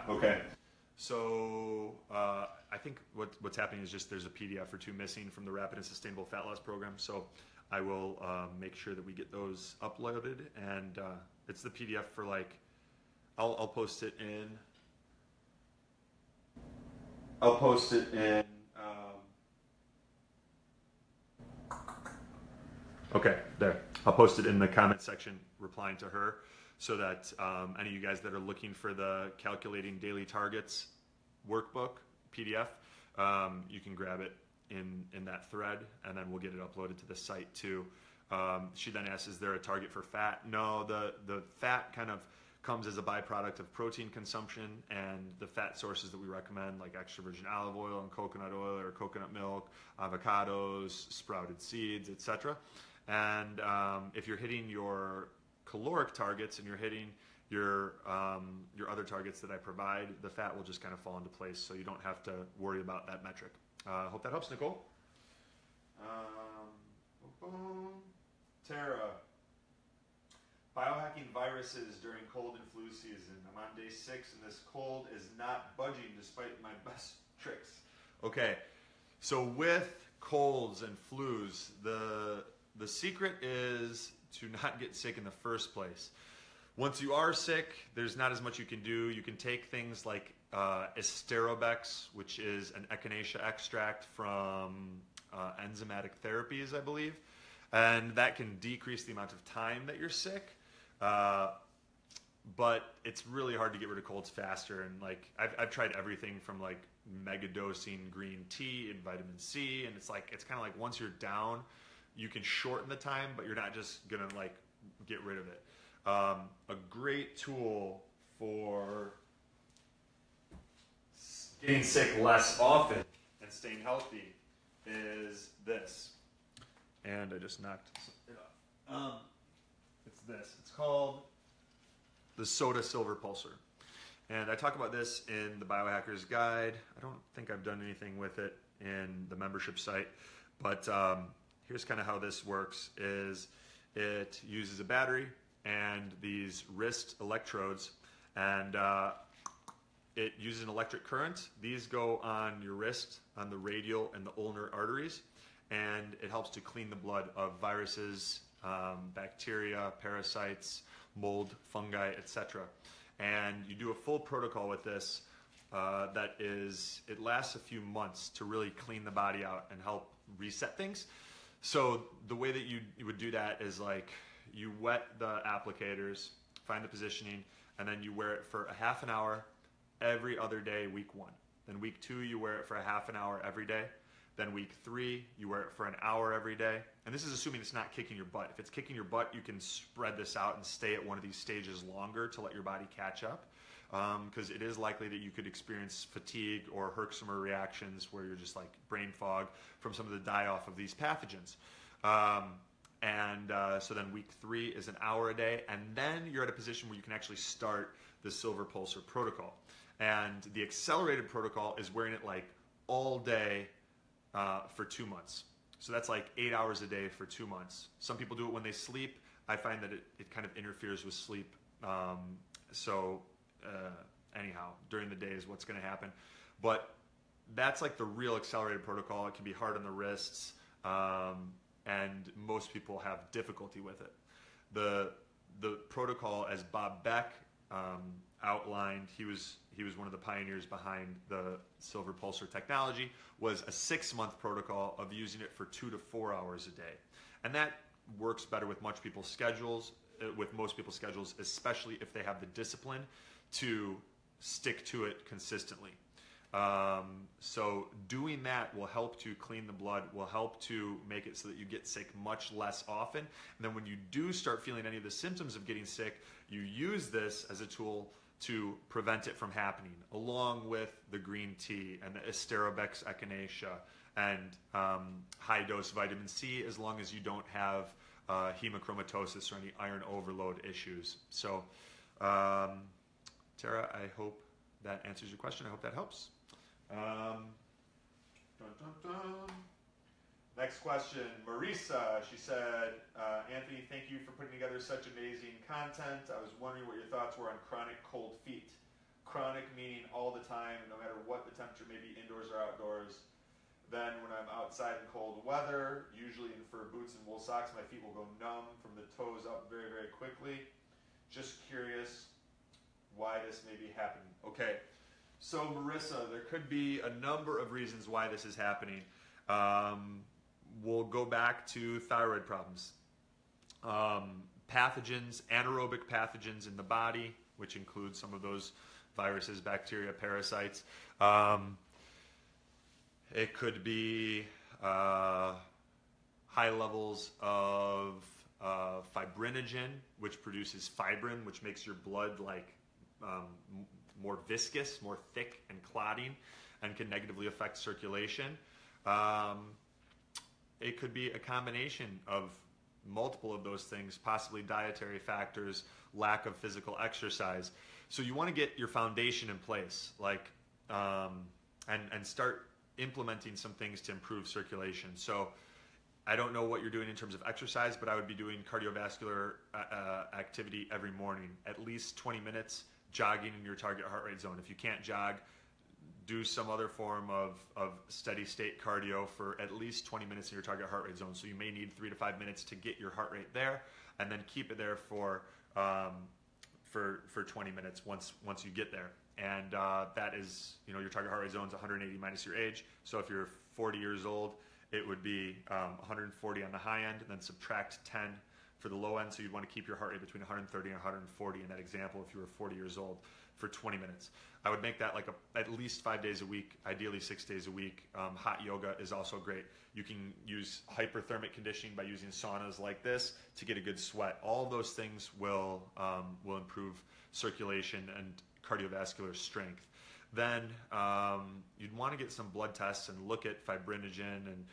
Okay. So I think what's happening is just there's a PDF or two missing from the Rapid and Sustainable Fat Loss Program. So I will make sure that we get those uploaded, and it's the PDF for like, I'll post it in. Okay, there. I'll post it in the comment section replying to her, so that any of you guys that are looking for the Calculating Daily Targets workbook, PDF, you can grab it in that thread, and then we'll get it uploaded to the site too. She then asks, is there a target for fat? No, the fat kind of comes as a byproduct of protein consumption, and the fat sources that we recommend, like extra virgin olive oil and coconut oil or coconut milk, avocados, sprouted seeds, etc. And if you're hitting your caloric targets and you're hitting your other targets that I provide, the fat will just kind of fall into place, so you don't have to worry about that metric. Hope that helps, Nicole. Tara, biohacking viruses during cold and flu season. I'm on day 6 and this cold is not budging despite my best tricks. Okay, So with colds and flus, the secret is to not get sick in the first place. Once you are sick, there's not as much you can do. You can take things like Asterobex, which is an echinacea extract from enzymatic therapies, I believe, and that can decrease the amount of time that you're sick. But it's really hard to get rid of colds faster. And like I've tried everything from like megadosing green tea and vitamin C, and it's kind of like once you're down, you can shorten the time, but you're not just gonna like get rid of it. A great tool for getting sick less often and staying healthy is this. And I just knocked it off. It's this. It's called the Soda Silver Pulsar. And I talk about this in the Biohacker's Guide. I don't think I've done anything with it in the membership site, but here's kind of how this works. Is it uses a battery and these wrist electrodes, and it uses an electric current. These go on your wrist, on the radial and the ulnar arteries, and it helps to clean the blood of viruses, bacteria, parasites, mold, fungi, etc. And you do a full protocol with this it lasts a few months to really clean the body out and help reset things. So the way that you would do that is like you wet the applicators, find the positioning, and then you wear it for a half an hour every other day, week 1. Then week 2, you wear it for a half an hour every day. Then week 3, you wear it for an hour every day. And this is assuming it's not kicking your butt. If it's kicking your butt, you can spread this out and stay at one of these stages longer to let your body catch up. Because it is likely that you could experience fatigue or Herxheimer reactions where you're just like brain fog from some of the die-off of these pathogens. So then week 3 is an hour a day, and then you're at a position where you can actually start the Silver Pulsar protocol. And the accelerated protocol is wearing it like all day for 2 months. So that's like 8 hours a day for 2 months. Some people do it when they sleep. I find that it kind of interferes with sleep. Anyhow, during the day is what's going to happen. But that's like the real accelerated protocol. It can be hard on the wrists, and most people have difficulty with it. The protocol, as Bob Beck outlined, he was one of the pioneers behind the Silver Pulsar technology, was a 6-month protocol of using it for 2 to 4 hours a day. And that works better with most people's schedules, especially if they have the discipline to stick to it consistently. So doing that will help to clean the blood, will help to make it so that you get sick much less often. And then when you do start feeling any of the symptoms of getting sick, you use this as a tool to prevent it from happening, along with the green tea and the Asterobex echinacea and high-dose vitamin C, as long as you don't have hemochromatosis or any iron overload issues. So, Tara, I hope that answers your question. I hope that helps. Next question, Marisa. She said, Anthony, thank you for putting together such amazing content. I was wondering what your thoughts were on chronic cold feet. Chronic meaning all the time, no matter what the temperature may be, indoors or outdoors. Then when I'm outside in cold weather, usually in fur boots and wool socks, my feet will go numb from the toes up very, very quickly. Just curious why this may be happening. Okay, so Marissa, there could be a number of reasons why this is happening. We'll go back to thyroid problems. Pathogens, anaerobic pathogens in the body, which includes some of those viruses, bacteria, parasites. It could be high levels of fibrinogen, which produces fibrin, which makes your blood like more viscous, more thick and clotting, and can negatively affect circulation. It could be a combination of multiple of those things, possibly dietary factors, lack of physical exercise. So you want to get your foundation in place, like, and start implementing some things to improve circulation. So I don't know what you're doing in terms of exercise, but I would be doing cardiovascular activity every morning, at least 20 minutes, jogging in your target heart rate zone. If you can't jog, do some other form of steady state cardio for at least 20 minutes in your target heart rate zone. So you may need 3 to 5 minutes to get your heart rate there, and then keep it there for 20 minutes once you get there. And that is, your target heart rate zone is 180 minus your age. So if you're 40 years old, it would be 140 on the high end, and then subtract 10 for the low end. So you'd want to keep your heart rate between 130 and 140 in that example if you were 40 years old for 20 minutes. I would make that like at least 5 days a week, ideally 6 days a week. Hot yoga is also great. You can use hyperthermic conditioning by using saunas like this to get a good sweat. All of those things will improve circulation and cardiovascular strength. Then you'd want to get some blood tests and look at fibrinogen and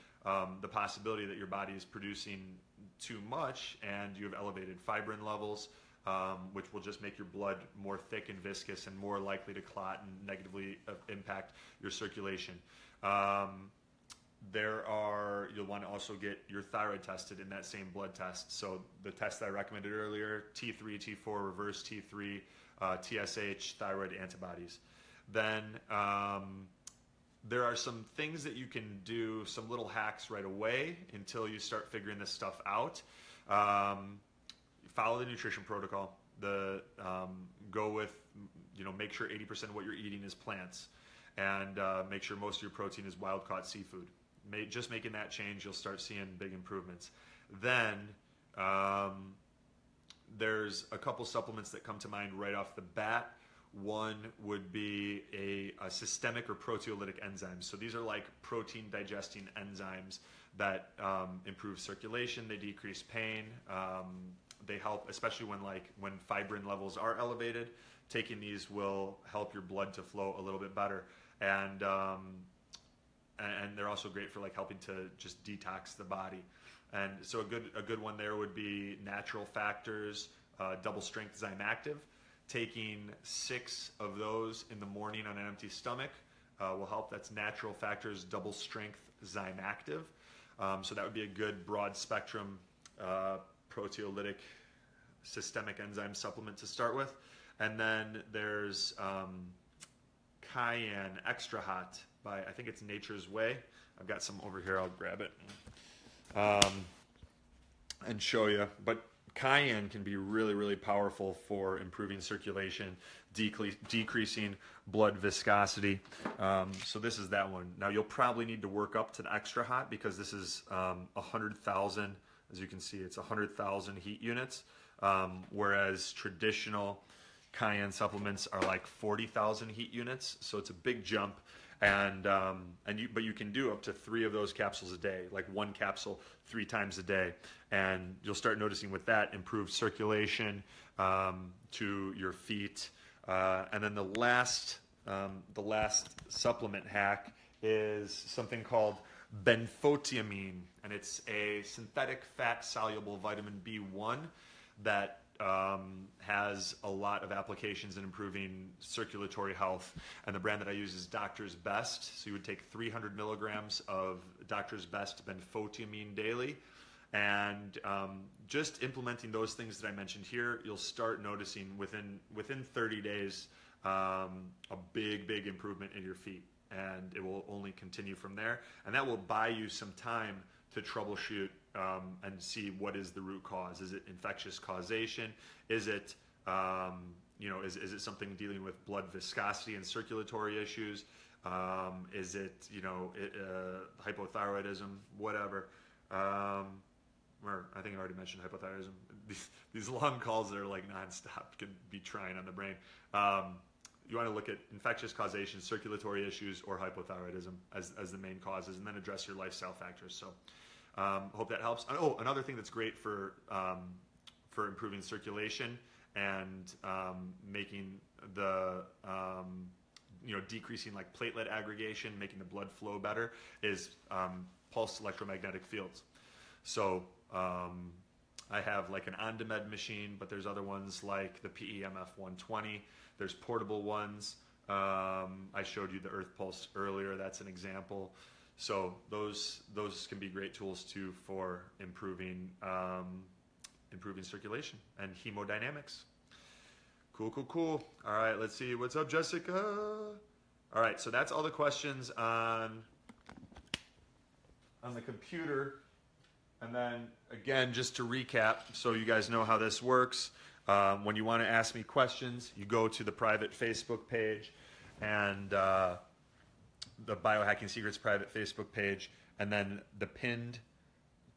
the possibility that your body is producing too much and you have elevated fibrin levels, which will just make your blood more thick and viscous and more likely to clot and negatively impact your circulation. You'll want to also get your thyroid tested in that same blood test. So the test that I recommended earlier, T3, T4, reverse T3, TSH, thyroid antibodies. Then there are some things that you can do, some little hacks right away until you start figuring this stuff out. Follow the nutrition protocol. Go with, make sure 80% of what you're eating is plants, and make sure most of your protein is wild-caught seafood. Just making that change, you'll start seeing big improvements. Then there's a couple supplements that come to mind right off the bat. One would be a systemic or proteolytic enzymes. So these are like protein digesting enzymes that improve circulation. They decrease pain. They help, especially when fibrin levels are elevated. Taking these will help your blood to flow a little bit better. And they're also great for helping to just detox the body. And so a good one there would be Natural Factors Double Strength Zymactive. Taking 6 of those in the morning on an empty stomach will help. That's Natural Factors Double Strength Zymactive. So that would be a good broad spectrum proteolytic systemic enzyme supplement to start with. And then there's Cayenne Extra Hot by, I think it's Nature's Way. I've got some over here. I'll grab it and show you. But cayenne can be really, really powerful for improving circulation, decreasing blood viscosity. So this is that one. Now you'll probably need to work up to the Extra Hot because this is 100,000. As you can see, it's 100,000 heat units, whereas traditional cayenne supplements are like 40,000 heat units. So it's a big jump. But you can do up to 3 of those capsules a day, like 1 capsule 3 times a day, and you'll start noticing with that improved circulation to your feet. And then the last supplement hack is something called benfotiamine, and it's a synthetic fat soluble vitamin B1 that has a lot of applications in improving circulatory health, and the brand that I use is Doctor's Best. So you would take 300 milligrams of Doctor's Best benfotiamine daily, and just implementing those things that I mentioned here, you'll start noticing within 30 days a big improvement in your feet, and it will only continue from there, and that will buy you some time to troubleshoot and see what is the root cause. Is it infectious causation? Is it is it something dealing with blood viscosity and circulatory issues? Is it hypothyroidism? Whatever. Or I think I already mentioned hypothyroidism. These long calls that are like nonstop can be trying on the brain. You want to look at infectious causation, circulatory issues, or hypothyroidism as the main causes, and then address your lifestyle factors. So hope that helps. Oh, another thing that's great for improving circulation and making the decreasing platelet aggregation, making the blood flow better, is pulsed electromagnetic fields. So I have an OnDemand machine, but there's other ones like the PEMF 120. There's portable ones. I showed you the Earth Pulse earlier. That's an example. So those can be great tools too for improving circulation and hemodynamics. Cool. All right, let's see. What's up, Jessica? All All right, so that's all the questions on the computer. And then again, just to recap, so you guys know how this works. When you want to ask me questions, you go to the private Facebook page and the Biohacking Secrets private Facebook page, and then the pinned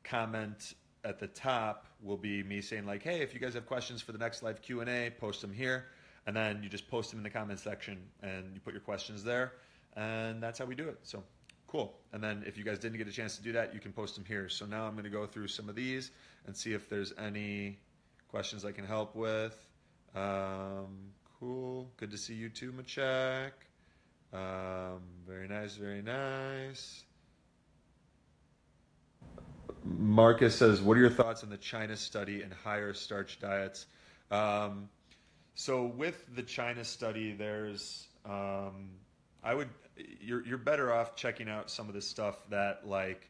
comment at the top will be me saying like, hey, if you guys have questions for the next live Q&A, post them here. And then you just post them in the comment section and you put your questions there. And that's how we do it. So cool. And then if you guys didn't get a chance to do that, you can post them here. So now I'm going to go through some of these and see if there's any questions I can help with. Cool. Good to see you too, Machak. Very nice, very nice. Marcus says, what are your thoughts on the China study and higher starch diets? So with the China study, there's, you're better off checking out some of the stuff that like,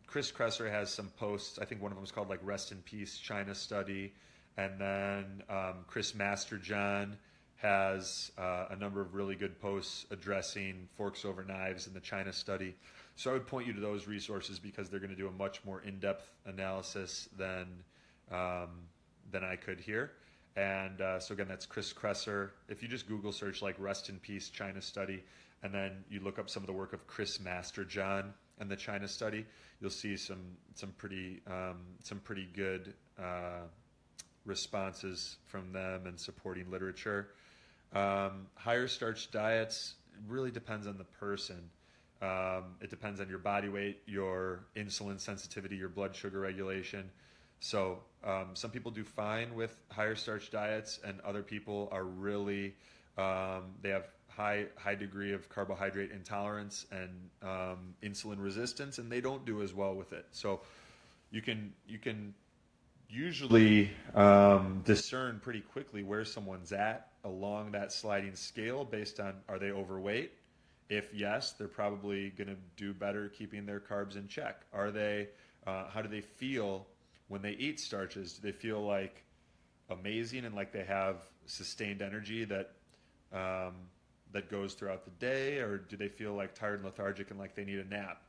Chris Kresser has some posts. I think one of them is called like Rest in Peace China Study. And then, Chris Masterjohn has a number of really good posts addressing forks over knives in the China study. So I would point you to those resources because they're going to do a much more in-depth analysis than I could here. And so again, that's Chris Kresser. If you just Google search like Rest in Peace China Study, and then you look up some of the work of Chris Masterjohn and the China study, you'll see some pretty good responses from them and supporting literature. Higher starch diets really depends on the person. It depends on your body weight, your insulin sensitivity, your blood sugar regulation. So some people do fine with higher starch diets, and other people are really they have high degree of carbohydrate intolerance and insulin resistance, and they don't do as well with it. So you can usually discern pretty quickly where someone's at along that sliding scale based on, are they overweight? If yes, they're probably going to do better keeping their carbs in check. Are they? How do they feel when they eat starches? Do they feel like amazing and like they have sustained energy that goes throughout the day, or do they feel like tired and lethargic and like they need a nap?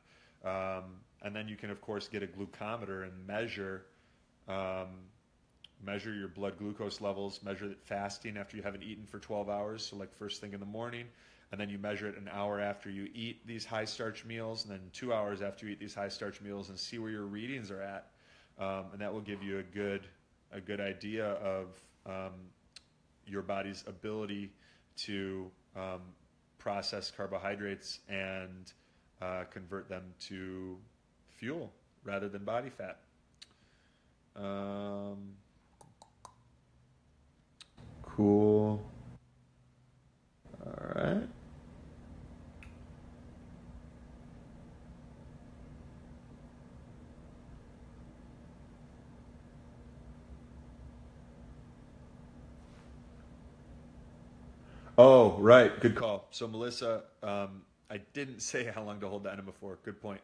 And then you can of course get a glucometer and measure your blood glucose levels, measure it fasting after you haven't eaten for 12 hours, so like first thing in the morning, and then you measure it an hour after you eat these high starch meals, and then 2 hours after you eat these high starch meals, and see where your readings are at, and that will give you a good idea of your body's ability to process carbohydrates and convert them to fuel rather than body fat. Cool. All right. Oh, right. Good call. So Melissa, I didn't say how long to hold the enema for. Good point.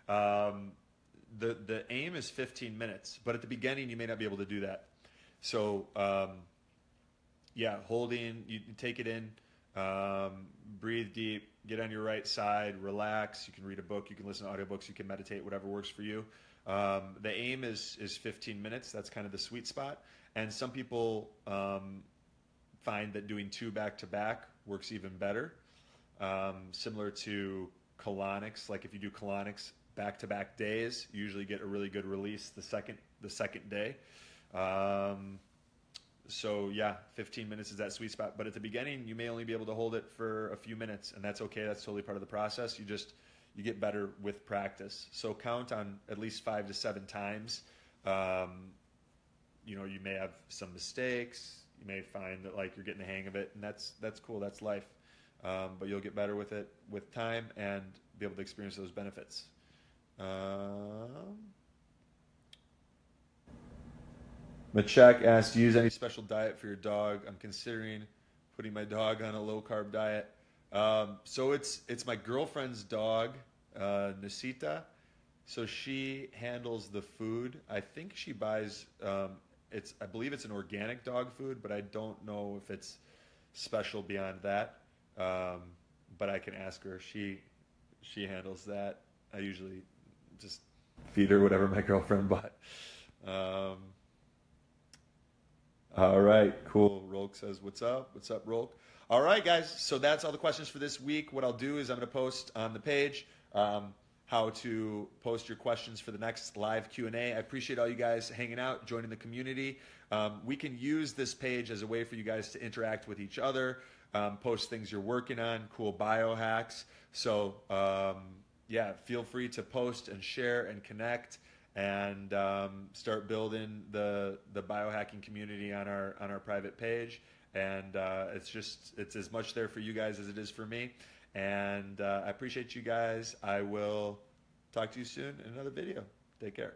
The aim is 15 minutes, but at the beginning you may not be able to do that. So yeah, holding, you take it in, breathe deep, get on your right side, relax. You can read a book, you can listen to audiobooks, you can meditate, whatever works for you. The aim is 15 minutes. That's kind of the sweet spot. And some people find that doing 2 back-to-back works even better. Similar to colonics, like if you do colonics back-to-back days, you usually get a really good release the second day. So yeah, 15 minutes is that sweet spot. But at the beginning, you may only be able to hold it for a few minutes, and that's okay. That's totally part of the process. You get better with practice. So count on at least 5 to 7 times. You may have some mistakes. You may find that like you're getting the hang of it, and that's cool. That's life. But you'll get better with it with time and be able to experience those benefits. Machak asked, do you use any special diet for your dog? I'm considering putting my dog on a low-carb diet. So it's my girlfriend's dog, Nisita. So she handles the food. I think she buys, I believe it's an organic dog food, but I don't know if it's special beyond that. but I can ask her. She handles that. I usually just feed her whatever my girlfriend bought. All right, cool. Rolk says, what's up? What's up, Rolk? All right, guys. So that's all the questions for this week. What I'll do is I'm going to post on the page how to post your questions for the next live Q&A. I appreciate all you guys hanging out, joining the community. We can use this page as a way for you guys to interact with each other, post things you're working on, cool biohacks. So yeah, feel free to post and share and connect and start building the biohacking community on our private page. And it's as much there for you guys as it is for me. And I appreciate you guys. I will talk to you soon in another video. Take care.